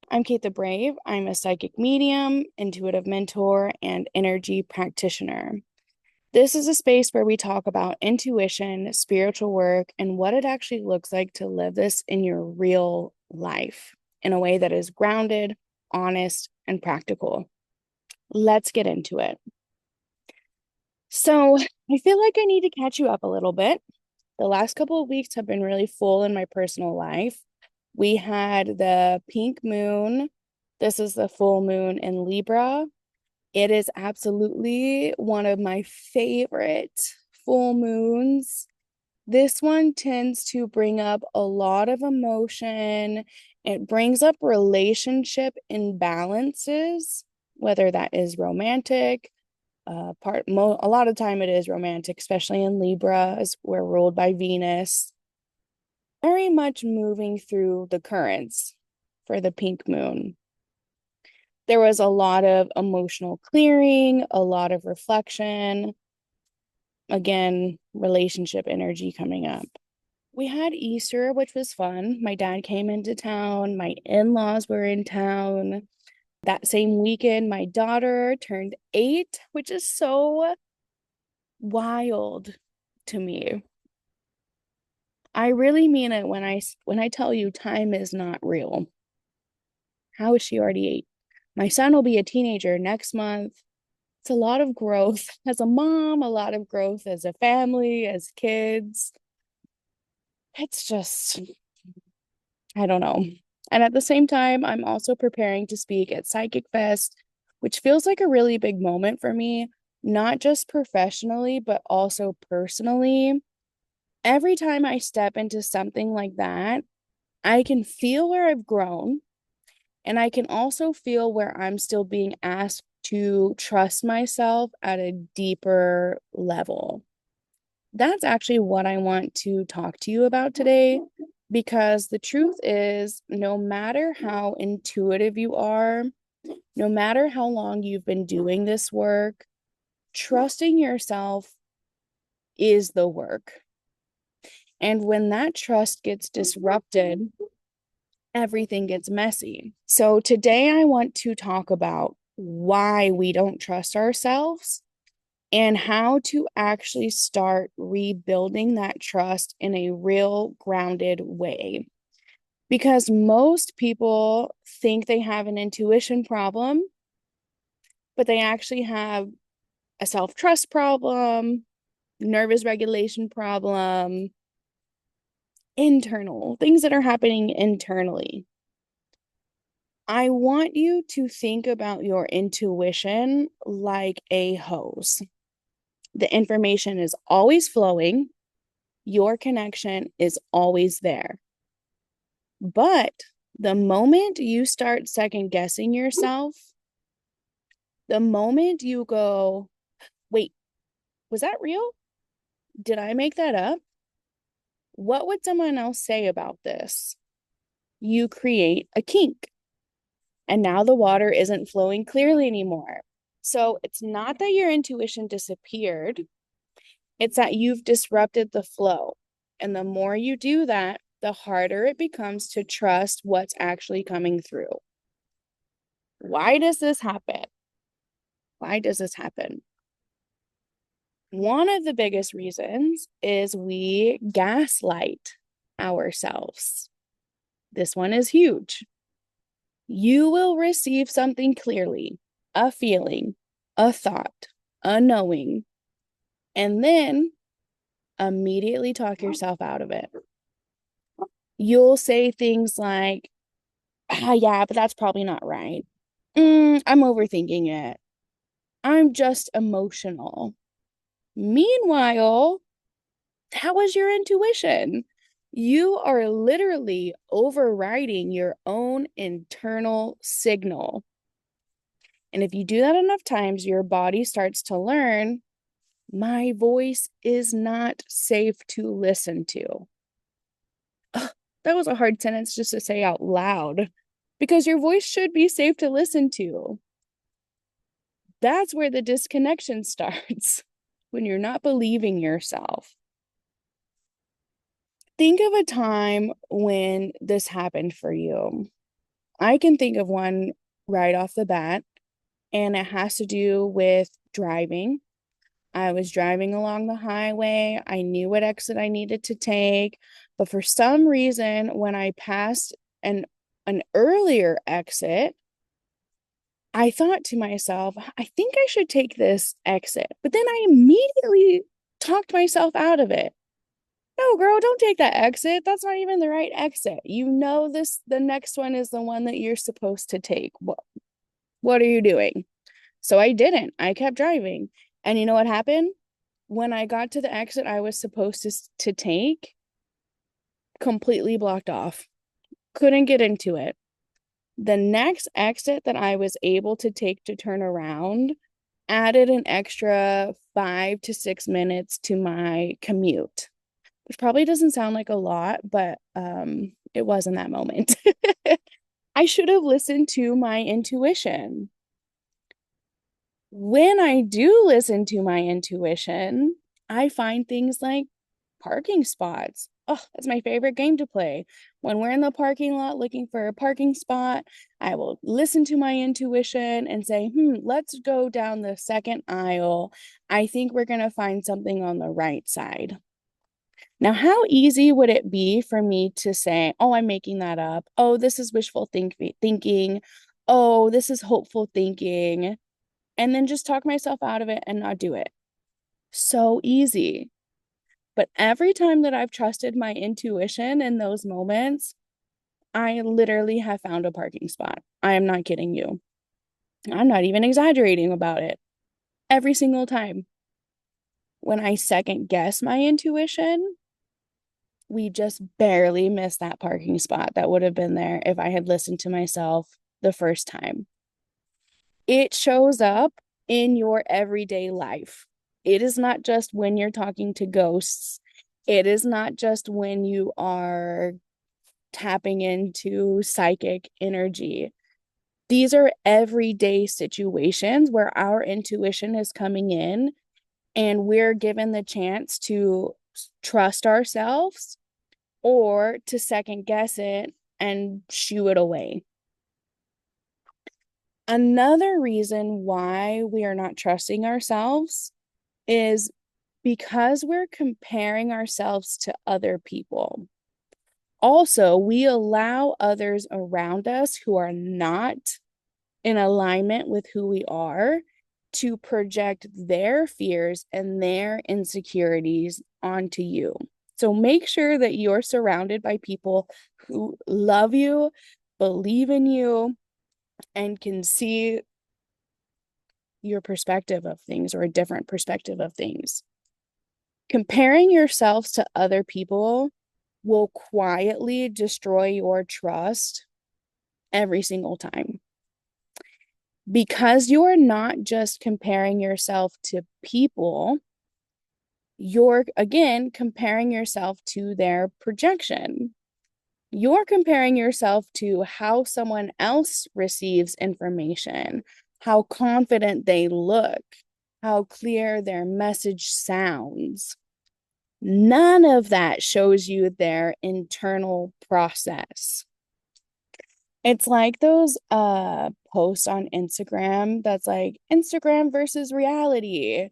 I'm Kate the Brave. I'm a psychic medium, intuitive mentor, and energy practitioner. This is a space where we talk about intuition, spiritual work, and what it actually looks like to live this in your real life in a way that is grounded, honest, and practical. Let's get into it. So, I feel like I need to catch you up a little bit. The last couple of weeks have been really full in my personal life. We had the pink moon. This is the full moon in Libra. It is absolutely one of my favorite full moons. This one tends to bring up a lot of emotion. It brings up relationship imbalances, whether that is romantic, a lot of time it is romantic, especially in Libra, as we're ruled by Venus. Very much moving through the currents for the pink moon. There was a lot of emotional clearing, a lot of reflection. Again, relationship energy coming up. We had Easter, which was fun. My dad came into town. My in-laws were in town. That same weekend, my daughter turned 8, which is so wild to me. I really mean it when I tell you time is not real. How is she already 8? My son will be a teenager next month. It's a lot of growth as a mom, a lot of growth as a family, as kids. It's just, I don't know. And at the same time, I'm also preparing to speak at Psychic Fest, which feels like a really big moment for me, not just professionally, but also personally. Every time I step into something like that, I can feel where I've grown, and I can also feel where I'm still being asked to trust myself at a deeper level. That's actually what I want to talk to you about today, because the truth is, no matter how intuitive you are, no matter how long you've been doing this work, trusting yourself is the work. And when that trust gets disrupted, everything gets messy. So today I want to talk about why we don't trust ourselves and how to actually start rebuilding that trust in a real grounded way. Because most people think they have an intuition problem, but they actually have a self-trust problem, nervous regulation problem, internal things that are happening internally. I want you to think about your intuition like a hose. The information is always flowing, your connection is always there. But the moment you start second guessing yourself, the moment you go, wait, was that real? Did I make that up? What would someone else say about this? You create a kink. And now the water isn't flowing clearly anymore. So it's not that your intuition disappeared, it's that you've disrupted the flow. And the more you do that, the harder it becomes to trust what's actually coming through. Why does this happen? Why does this happen? One of the biggest reasons is we gaslight ourselves. This one is huge. You will receive something clearly, a feeling, a thought, a knowing, and then immediately talk yourself out of it. You'll say things like, yeah, but that's probably not right. I'm overthinking it. I'm just emotional. Meanwhile, that was your intuition. You are literally overriding your own internal signal. And if you do that enough times, your body starts to learn my voice is not safe to listen to. Ugh, that was a hard sentence just to say out loud because your voice should be safe to listen to. That's where the disconnection starts when you're not believing yourself. Think of a time when this happened for you. I can think of one right off the bat, and it has to do with driving. I was driving along the highway. I knew what exit I needed to take, but for some reason, when I passed an earlier exit, I thought to myself, I think I should take this exit. But then I immediately talked myself out of it. No, girl, don't take that exit. That's not even the right exit. You know this, the next one is the one that you're supposed to take. What are you doing? So I didn't. I kept driving. And you know what happened? When I got to the exit I was supposed to take, completely blocked off. Couldn't get into it. The next exit that I was able to take to turn around added an extra 5 to 6 minutes to my commute, which probably doesn't sound like a lot, but it was in that moment. I should have listened to my intuition. When I do listen to my intuition, I find things like parking spots. Oh, that's my favorite game to play. When we're in the parking lot looking for a parking spot, I will listen to my intuition and say, let's go down the second aisle. I think we're going to find something on the right side. Now, how easy would it be for me to say, oh, I'm making that up. Oh, this is wishful thinking. Oh, this is hopeful thinking. And then just talk myself out of it and not do it. So easy. But every time that I've trusted my intuition in those moments, I literally have found a parking spot. I am not kidding you. I'm not even exaggerating about it. Every single time. When I second guess my intuition, we just barely missed that parking spot that would have been there if I had listened to myself the first time. It shows up in your everyday life. It is not just when you're talking to ghosts. It is not just when you are tapping into psychic energy. These are everyday situations where our intuition is coming in and we're given the chance to trust ourselves or to second guess it and shoo it away. Another reason why we are not trusting ourselves is because we're comparing ourselves to other people. Also, we allow others around us who are not in alignment with who we are to project their fears and their insecurities onto you. So make sure that you're surrounded by people who love you, believe in you, and can see your perspective of things or a different perspective of things. Comparing yourselves to other people will quietly destroy your trust every single time. Because you're not just comparing yourself to people, you're again comparing yourself to their projection. You're comparing yourself to how someone else receives information, how confident they look, how clear their message sounds. None of that shows you their internal process. It's like those posts on Instagram that's like Instagram versus reality.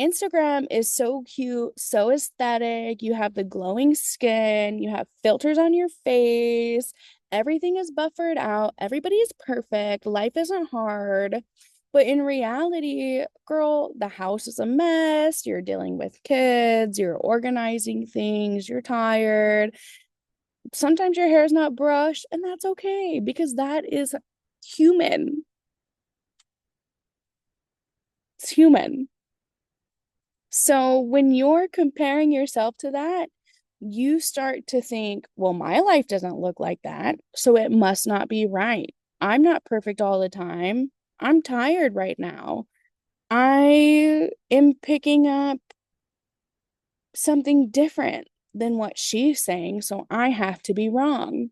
Instagram is so cute, so aesthetic. You have the glowing skin, you have filters on your face, everything is buffered out, everybody is perfect, life isn't hard. But in reality, girl, the house is a mess. You're dealing with kids, you're organizing things, you're tired. Sometimes your hair is not brushed, and that's okay because that is human. It's human. So when you're comparing yourself to that, you start to think, well, my life doesn't look like that, so it must not be right. I'm not perfect all the time. I'm tired right now. I am picking up something different than what she's saying, so I have to be wrong.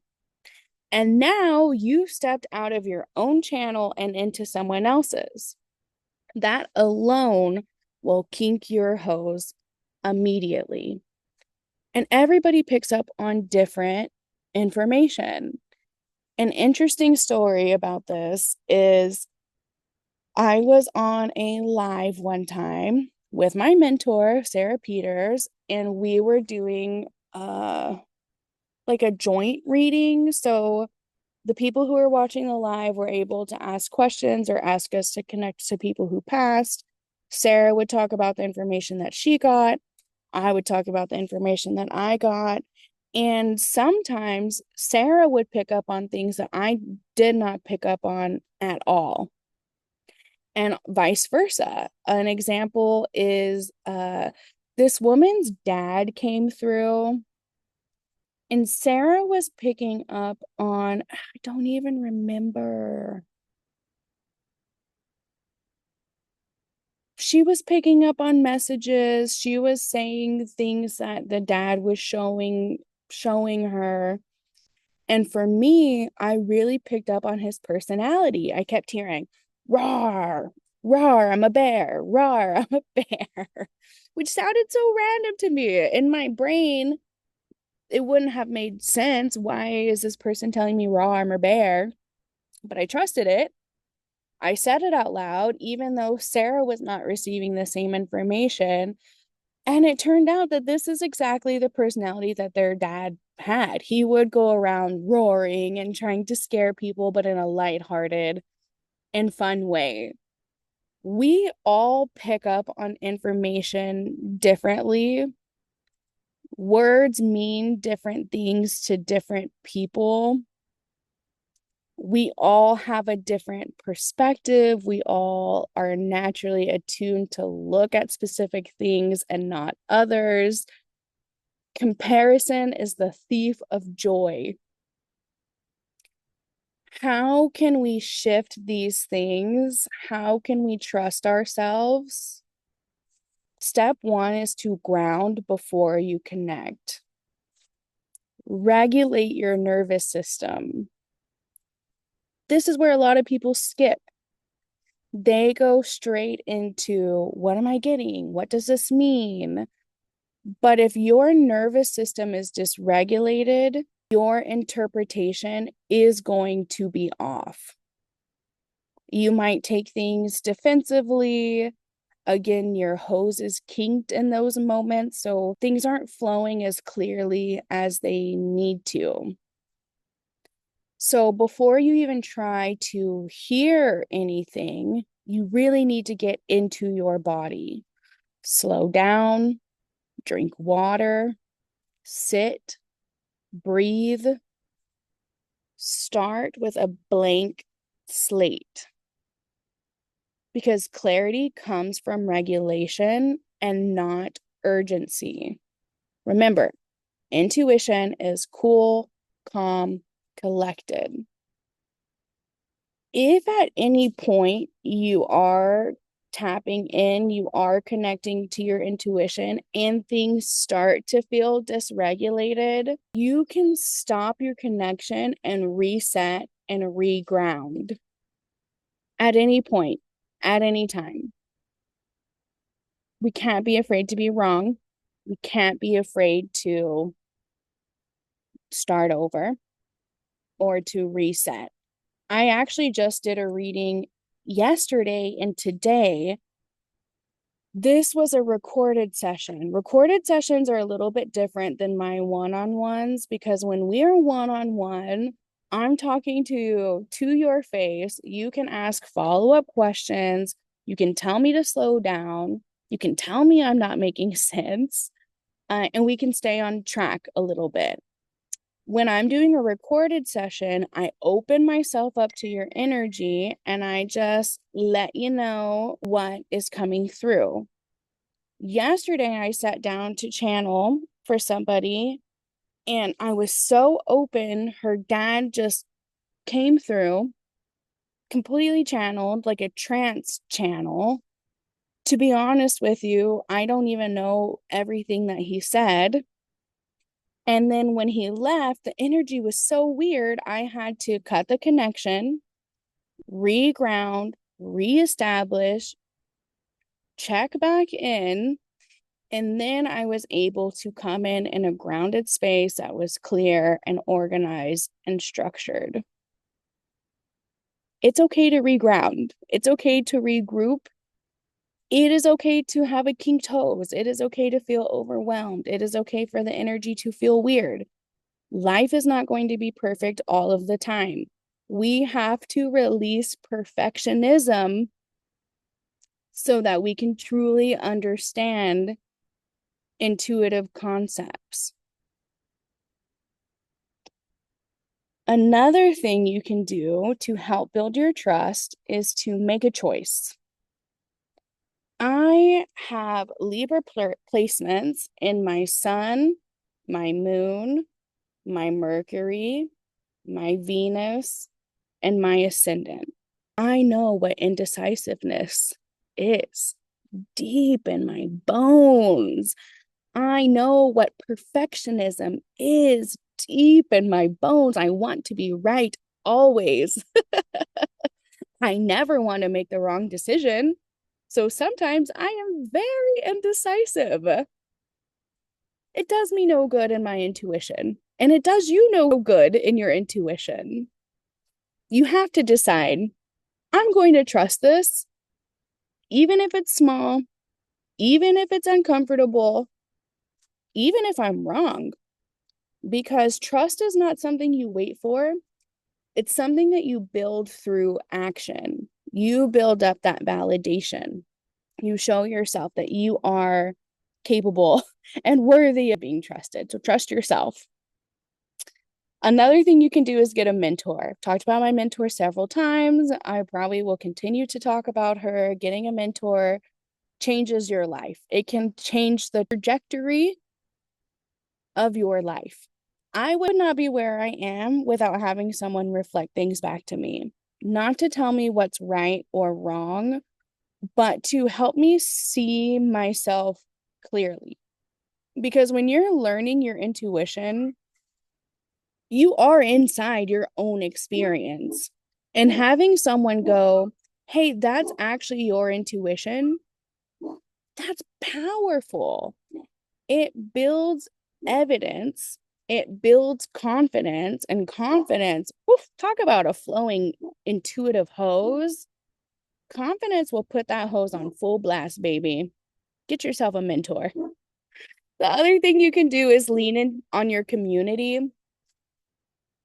And now you've stepped out of your own channel and into someone else's. That alone will kink your hose immediately. And everybody picks up on different information. An interesting story about this is I was on a live one time with my mentor, Sarah Peters, and we were doing like a joint reading. So the people who were watching the live were able to ask questions or ask us to connect to people who passed. Sarah would talk about the information that she got. I would talk about the information that I got. And sometimes Sarah would pick up on things that I did not pick up on at all, and vice versa. An example is this woman's dad came through, and Sarah was picking up on, I don't even remember. She was picking up on messages. She was saying things that the dad was showing her. And for me, I really picked up on his personality. I kept hearing, "Rawr, rawr, I'm a bear, rawr, I'm a bear," which sounded so random to me. In my brain, it wouldn't have made sense. Why is this person telling me raw, I'm a bear? But I trusted it. I said it out loud, even though Sarah was not receiving the same information. And it turned out that this is exactly the personality that their dad had. He would go around roaring and trying to scare people, but in a lighthearted and fun way. We all pick up on information differently. Words mean different things to different people. We all have a different perspective. We all are naturally attuned to look at specific things and not others. Comparison is the thief of joy. How can we shift these things? How can we trust ourselves? Step one is to ground before you connect. Regulate your nervous system. This is where a lot of people skip. They go straight into, what am I getting? What does this mean? But if your nervous system is dysregulated, your interpretation is going to be off. You might take things defensively. Again, your hose is kinked in those moments, so things aren't flowing as clearly as they need to. So before you even try to hear anything, you really need to get into your body. Slow down, drink water, sit, breathe. Start with a blank slate, because clarity comes from regulation and not urgency. Remember, intuition is cool, calm, collected. If at any point you are tapping in, you are connecting to your intuition, and things start to feel dysregulated, you can stop your connection and reset and reground at any point, at any time. We can't be afraid to be wrong. We can't be afraid to start over or to reset. I actually just did a reading yesterday and today. This was a recorded session. Recorded sessions are a little bit different than my one-on-ones, because when we're one-on-one, I'm talking to you to your face. You can ask follow-up questions. You can tell me to slow down. You can tell me I'm not making sense. And we can stay on track a little bit. When I'm doing a recorded session, I open myself up to your energy and I just let you know what is coming through. Yesterday, I sat down to channel for somebody and I was so open. Her dad just came through, completely channeled, like a trance channel. To be honest with you, I don't even know everything that he said. And then when he left, the energy was so weird, I had to cut the connection, reground, reestablish, check back in, and then I was able to come in a grounded space that was clear and organized and structured. It's okay to reground. It's okay to regroup. It is okay to have a kink toes. It is okay to feel overwhelmed. It is okay for the energy to feel weird. Life is not going to be perfect all of the time. We have to release perfectionism so that we can truly understand intuitive concepts. Another thing you can do to help build your trust is to make a choice. I have Libra placements in my sun, my moon, my Mercury, my Venus, and my ascendant. I know what indecisiveness is deep in my bones. I know what perfectionism is deep in my bones. I want to be right always. I never want to make the wrong decision. So sometimes I am very indecisive. It does me no good in my intuition, and it does you no good in your intuition. You have to decide, I'm going to trust this, even if it's small, even if it's uncomfortable, even if I'm wrong, because trust is not something you wait for. It's something that you build through action. You build up that validation. You show yourself that you are capable and worthy of being trusted. So trust yourself. Another thing you can do is get a mentor. I've talked about my mentor several times. I probably will continue to talk about her. Getting a mentor changes your life. It can change the trajectory of your life. I would not be where I am without having someone reflect things back to me, not to tell me what's right or wrong, but to help me see myself clearly. Because when you're learning your intuition, you are inside your own experience. And having someone go, hey, that's actually your intuition, that's powerful. It builds evidence, it builds confidence, and confidence, oof, talk about a flowing intuitive hose. Confidence will put that hose on full blast, baby. Get yourself a mentor. The other thing you can do is lean in on your community.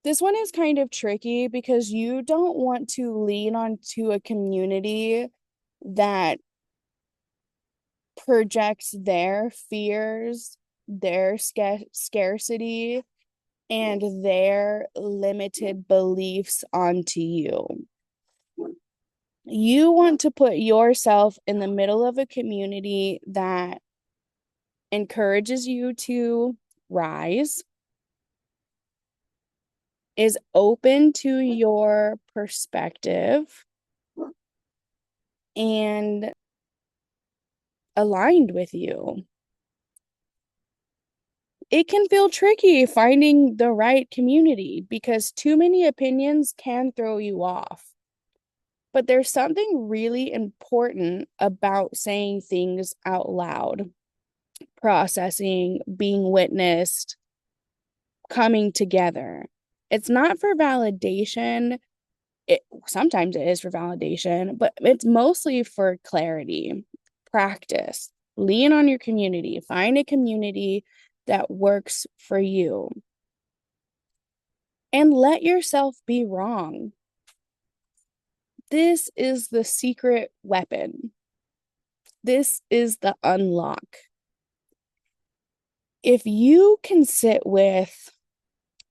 This one is kind of tricky because you don't want to lean onto a community that projects their fears, their scarcity, and their limited beliefs onto you. You want to put yourself in the middle of a community that encourages you to rise, is open to your perspective, and aligned with you. It can feel tricky finding the right community because too many opinions can throw you off. But there's something really important about saying things out loud, processing, being witnessed, coming together. It's not for validation. Sometimes it is for validation, but it's mostly for clarity, practice. Lean on your community. Find a community that works for you. And let yourself be wrong. This is the secret weapon. This is the unlock. If you can sit with,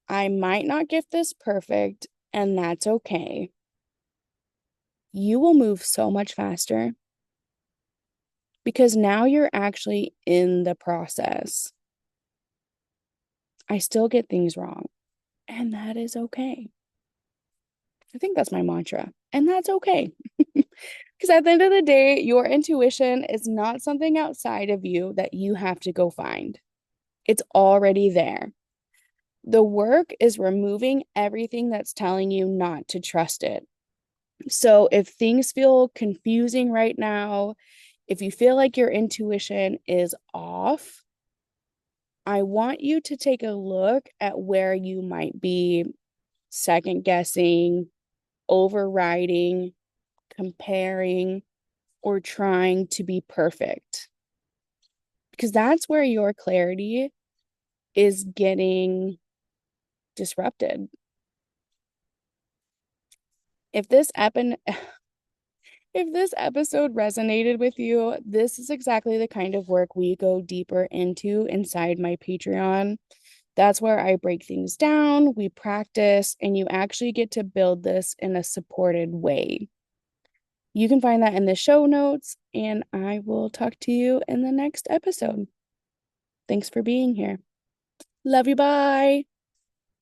I might not get this perfect, and that's okay, you will move so much faster because now you're actually in the process. I still get things wrong, and that is okay. I think that's my mantra, and that's okay. Because at the end of the day, your intuition is not something outside of you that you have to go find. It's already there. The work is removing everything that's telling you not to trust it. So if things feel confusing right now, if you feel like your intuition is off, I want you to take a look at where you might be second guessing, overriding, comparing, or trying to be perfect. Because that's where your clarity is getting disrupted. If this epi- if this episode resonated with you, this is exactly the kind of work we go deeper into inside my Patreon. That's where I break things down, we practice, and you actually get to build this in a supported way. You can find that in the show notes, and I will talk to you in the next episode. Thanks for being here. Love you. Bye.